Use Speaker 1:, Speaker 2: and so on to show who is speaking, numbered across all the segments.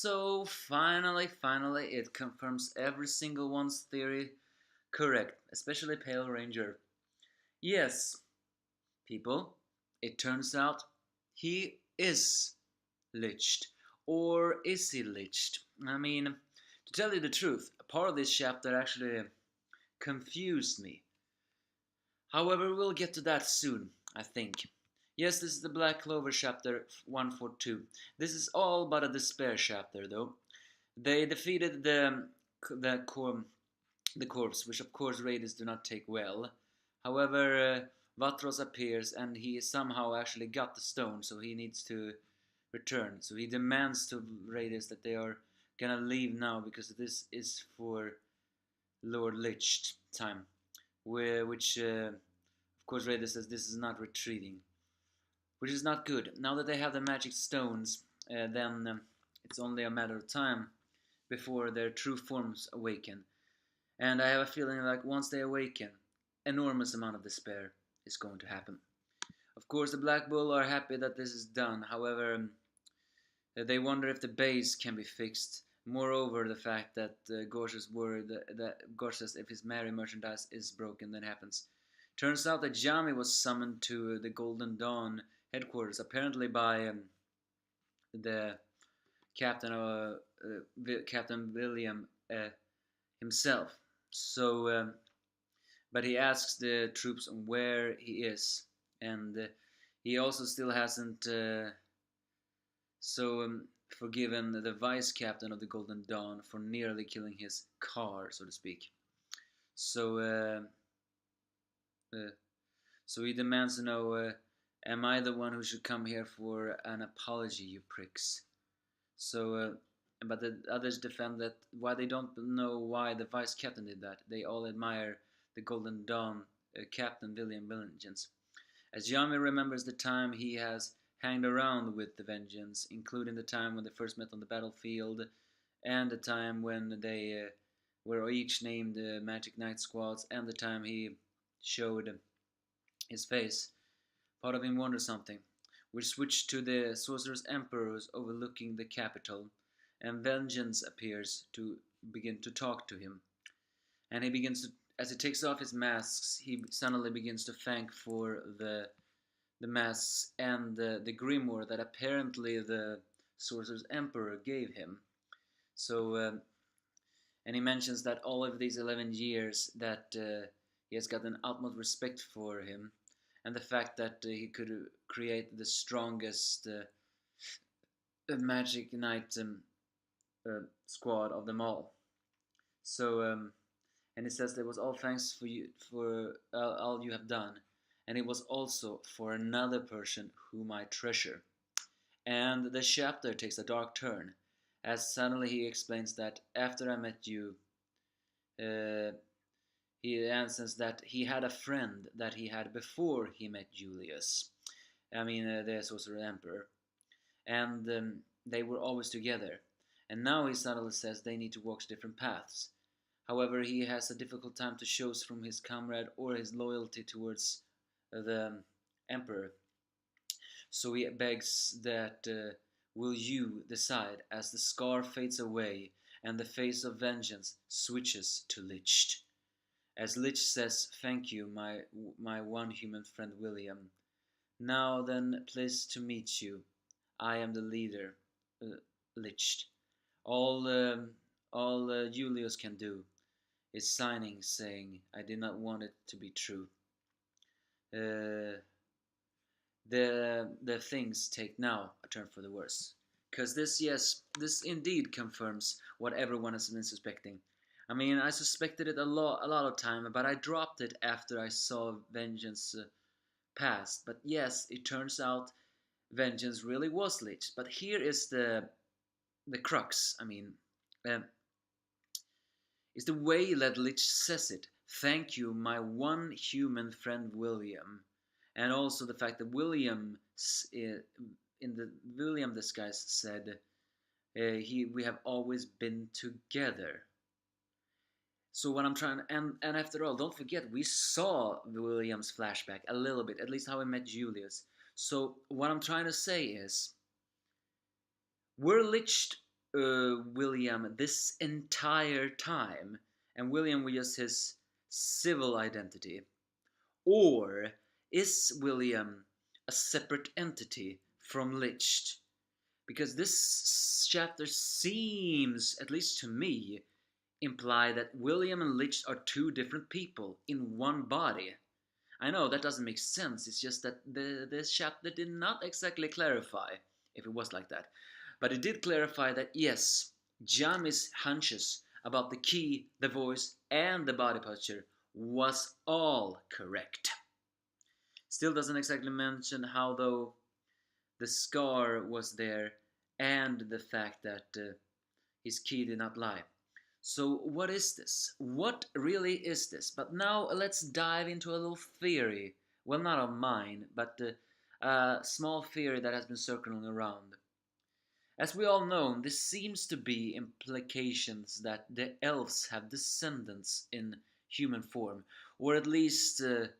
Speaker 1: So finally, it confirms every single one's theory correct, especially Pale Ranger. Yes, people, it turns out he is liched. Or is he liched? To tell you the truth, part of this chapter actually confused me. However, we'll get to that soon, I think. Yes, this is the Black Clover chapter 142. This is all but a despair chapter, though. They defeated the, cor- the corpse, which of course raiders do not take well. However, Vatros appears and he somehow actually got the stone, so he needs to return. So he demands to raiders that they are gonna leave now because this is for Lord Lich time. Which, of course, Raider says this is not retreating, which is not good. Now that they have the magic stones, then it's only a matter of time before their true forms awaken. And I have a feeling like once they awaken, enormous amount of despair is going to happen. Of course, the Black Bull are happy that this is done. However, they wonder if the base can be fixed. Moreover, the fact that Gorsh's worried that Gorsh says if his merry merchandise is broken, then happens. Turns out that Jami was summoned to the Golden Dawn headquarters, apparently by the captain, Captain William himself. So, but he asks the troops where he is, and he also still hasn't forgiven the vice captain of the Golden Dawn for nearly killing his car, so to speak. So, so he demands to know, am I the one who should come here for an apology, you pricks? So, but the others defend that why they don't know why the vice captain did that. They all admire the Golden Dawn Captain William Vengeance. As Yami remembers the time he has hanged around with the Vengeance, including the time when they first met on the battlefield, and the time when they were each named Magic Knight squads, and the time he showed his face. Part of him wonders something. We switch to the Sorcerer's Emperor who's overlooking the capital, and Vengeance appears to begin to talk to him. And he begins to, as he takes off his masks, he suddenly begins to thank for the masks and the grimoire that apparently the Sorcerer's Emperor gave him. So, and he mentions that all of these 11 years that he has got an utmost respect for him, and the fact that he could create the strongest Magic Knight squad of them all. So, and he says that it was all thanks for you for all you have done, and it was also for another person whom I treasure. And the chapter takes a dark turn, as suddenly he explains that after I met you, he answers that he had a friend that he had before he met Julius. The Sorcerer Emperor. And they were always together. And now he suddenly says they need to walk different paths. However, he has a difficult time to choose from his comrade or his loyalty towards the Emperor. So he begs that, will you decide as the scar fades away and the face of vengeance switches to Lich. As Lich says, thank you, my one human friend William. Now then, pleased to meet you. I am the leader, Lich. All Julius can do is signing saying, I did not want it to be true. The things take now a turn for the worse. Because this indeed confirms what everyone has been suspecting. I suspected it a lot of time, but I dropped it after I saw Vengeance pass. But yes, it turns out Vengeance really was Lich. But here is the crux. Is the way that Lich says it. Thank you, my one human friend William. And also the fact that William, in the William disguise, said, we have always been together. So what I'm trying, and after all, don't forget, we saw William's flashback a little bit, at least how he met Julius. So what I'm trying to say is, we're liched William this entire time, and William was just his civil identity? Or is William a separate entity from Lich? Because this chapter seems, at least to me, imply that William and Lich are two different people in one body. I know that doesn't make sense, it's just that this chapter did not exactly clarify if it was like that. But it did clarify that yes, Jami's hunches about the key, the voice, and the body posture was all correct. Still doesn't exactly mention how, though, the scar was there and the fact that his key did not lie. So what is this? What really is this? But now let's dive into a little theory. Well, not of mine, but a small theory that has been circling around. As we all know, this seems to be implications that the elves have descendants in human form, or at least, or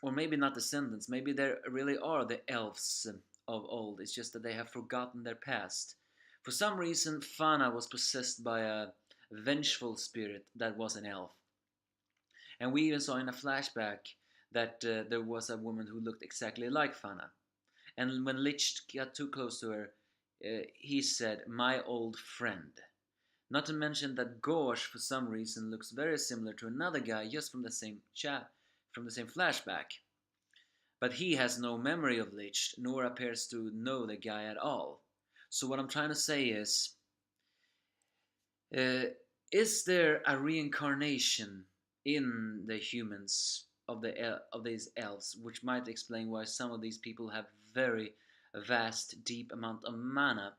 Speaker 1: maybe not descendants, maybe there really are the elves of old. It's just that they have forgotten their past. For some reason, Fana was possessed by a vengeful spirit that was an elf. And we even saw in a flashback that there was a woman who looked exactly like Fana. And when Lich got too close to her, he said, "My old friend." Not to mention that Gorsh, for some reason, looks very similar to another guy just from the same chat, from the same flashback. But he has no memory of Lich, nor appears to know the guy at all. So what I'm trying to say uh, is there a reincarnation in the humans of these elves, which might explain why some of these people have very vast, deep amount of mana,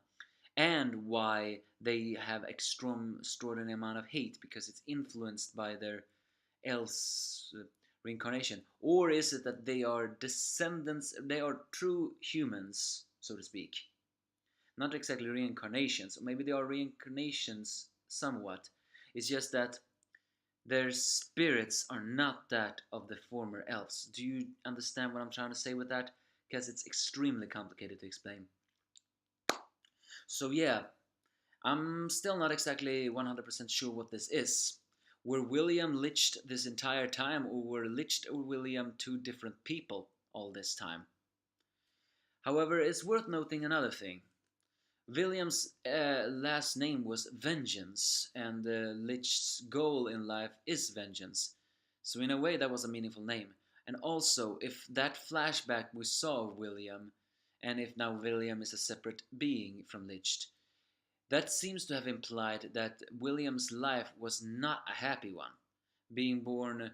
Speaker 1: and why they have extraordinary amount of hate because it's influenced by their elves reincarnation? Or is it that they are descendants, they are true humans, so to speak, not exactly reincarnations, or maybe they are reincarnations somewhat. It's just that their spirits are not that of the former elves. Do you understand what I'm trying to say with that? Because it's extremely complicated to explain. So yeah, I'm still not exactly 100% sure what this is. Were William liched this entire time, or were liched or William two different people all this time? However, it's worth noting another thing. William's last name was Vengeance, and Lich's goal in life is vengeance. So in a way that was a meaningful name. And also, if that flashback we saw of William, and if now William is a separate being from Lich, that seems to have implied that William's life was not a happy one. Being born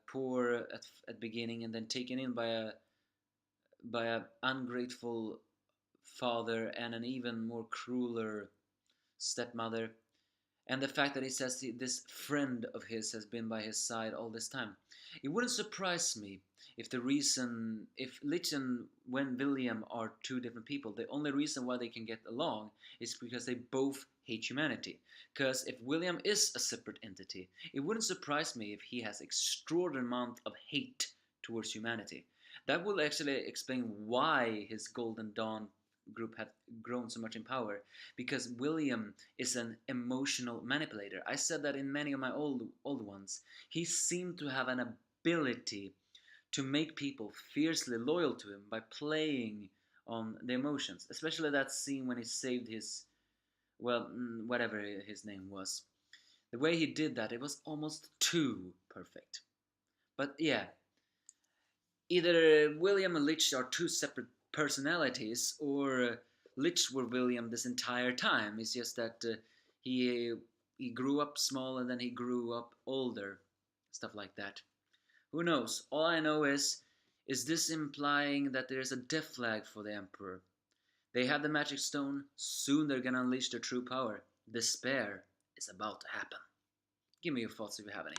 Speaker 1: poor at beginning and then taken in by a ungrateful father and an even more crueler stepmother, and the fact that he says this friend of his has been by his side all this time. It wouldn't surprise me if the reason, if Lich and when William are two different people, the only reason why they can get along is because they both hate humanity. Because if William is a separate entity, it wouldn't surprise me if he has extraordinary amount of hate towards humanity. That will actually explain why his Golden Dawn group have grown so much in power, because William is an emotional manipulator. I said that in many of my old ones. He seemed to have an ability to make people fiercely loyal to him by playing on the emotions, especially that scene when he saved his, well, whatever his name was. The way he did that, it was almost too perfect. But yeah, either William and Lich are two separate personalities, or Lich were William this entire time. It's just that he he grew up small and then he grew up older, stuff like that. Who knows? All I know is this implying that there is a death flag for the Emperor? They have the magic stone. Soon they're gonna unleash their true power. Despair is about to happen. Give me your thoughts if you have any.